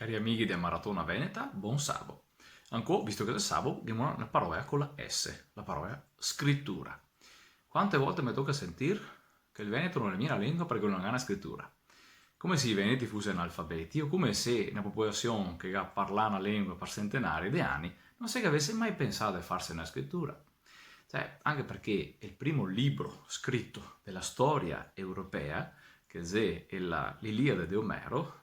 Cari amici della Maratona Veneta, buon sabo. Ancora, visto che è sabo, abbiamo una parola con la S, la parola scrittura. Quante volte mi tocca sentire che il Veneto non è mia lingua perché non ha una scrittura? Come se i veneti fossero analfabeti, o come se una popolazione che parla una lingua per centenari di anni non si avesse mai pensato di farsi una scrittura. Cioè, anche perché il primo libro scritto della storia europea, che è l'Iliade di Omero,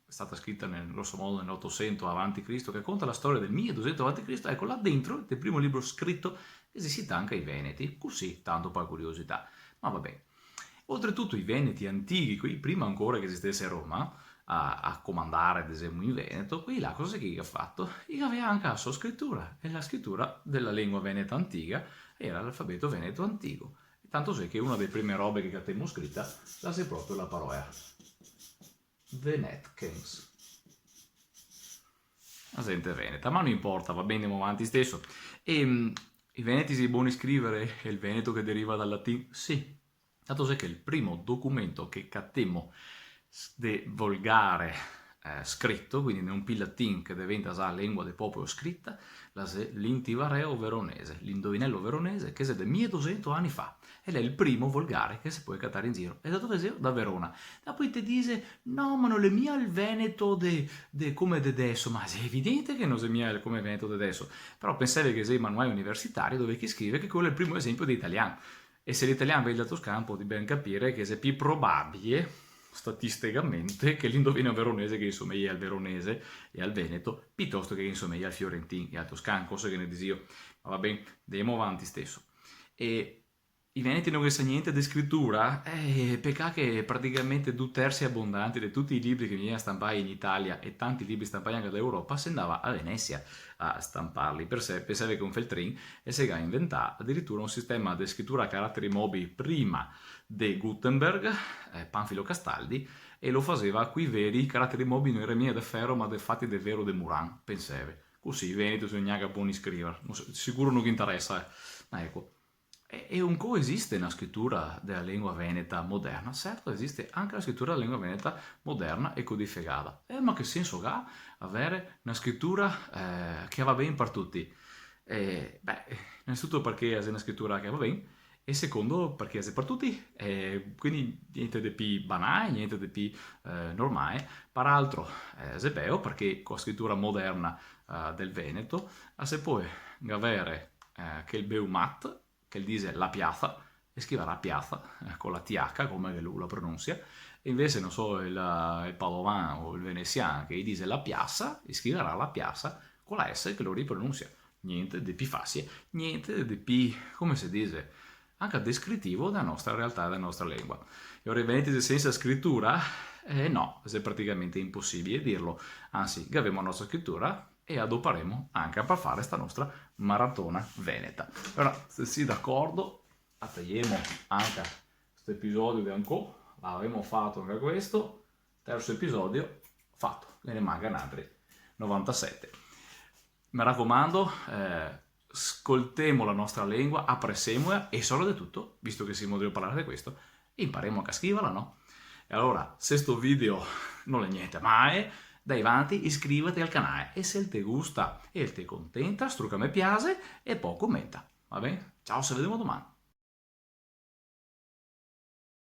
è stata scritta nel grosso modo nell'800 a.C., che conta la storia del 1200 a.C., ecco là dentro, il primo libro scritto, esiste anche i Veneti, così, tanto per curiosità. Ma vabbè. Oltretutto i Veneti antichi, qui prima ancora che esistesse Roma, a comandare ad esempio in Veneto, qui là cosa che ha fatto? Aveva anche la sua scrittura, e la scrittura della lingua veneta antica era l'alfabeto veneto antico. Tanto so che una delle prime robe che abbiamo scritta la è proprio la parola Venetkens. La gente veneta, ma non importa, va bene, andiamo avanti stesso. I veneti si buoni scrivere il veneto che deriva dal latino? Sì. Tanto so che il primo documento che cattemmo de volgare scritto, quindi non più latin che diventa la lingua del popolo scritta, l'intivareo veronese, l'indovinello veronese, che è del 1200 anni fa. Ed è il primo volgare che si può cattare in giro. E da dove sei? Da Verona. Da poi ti dice, no, ma non è mia il Veneto come de adesso. Ma è evidente che non è mia come Veneto de adesso. Però pensavi che sei manuale universitario dove chi scrive che quello è il primo esempio di italiano. E se l'italiano vede il toscano può ben capire che è più probabile statisticamente che l'indovino veronese che insomiglia al veronese e al veneto piuttosto che insomiglia al fiorentino e al toscano, cosa che ne disio. Ma va bene, andiamo avanti stesso. E i veneti non sa niente di scrittura, peccato che praticamente 2/3 abbondanti di tutti i libri che venivano stampati in Italia e tanti libri stampati anche dall'Europa si andava a Venezia a stamparli. Per sé pensava che un Feltrin e si è inventato addirittura un sistema di scrittura a caratteri mobili prima di Gutenberg, Panfilo Castaldi, e lo faceva qui veri caratteri mobili non erano mica da ferro ma fatti del vero de Muran, pensava. Così i veneti sono neanche buoni scrivere, sicuro non gli interessa, ma ecco. E un po' esiste una scrittura della lingua veneta moderna, certo esiste anche la scrittura della lingua veneta moderna e codificata. Ma che senso ha avere una scrittura che va bene per tutti? Innanzitutto perché è una scrittura che va bene, e secondo perché è per tutti, quindi niente di più banale, niente di più normale. Peraltro è bello perché con la scrittura moderna del Veneto si può avere che il Beumat, che dice la piazza, e scrive la piazza con la TH come lui la pronuncia, e invece non so il padovano o il veneziano che dice la piazza e scriverà la piazza con la S che lo ripronuncia. Niente di più facile, niente di più, come si dice, anche descrittivo della nostra realtà, della nostra lingua. E ora i veneti senza scrittura? No, è praticamente impossibile dirlo, anzi, abbiamo la nostra scrittura e adoperemo anche per fare questa nostra maratona veneta. Allora, se siete d'accordo, tagliamo anche questo episodio di ancora, l'avremo fatto anche questo, terzo episodio fatto, ne mancano altri 97. Mi raccomando, ascoltiamo la nostra lingua, apprezziamola e solo di tutto, visto che siamo di parlare di questo, impariamo a scriverla, no? E allora, se sto video non è niente mai, dai avanti, iscriviti al canale e se ti gusta e ti contenta, strucca mi piace e poi commenta, va bene? Ciao, se vediamo domani.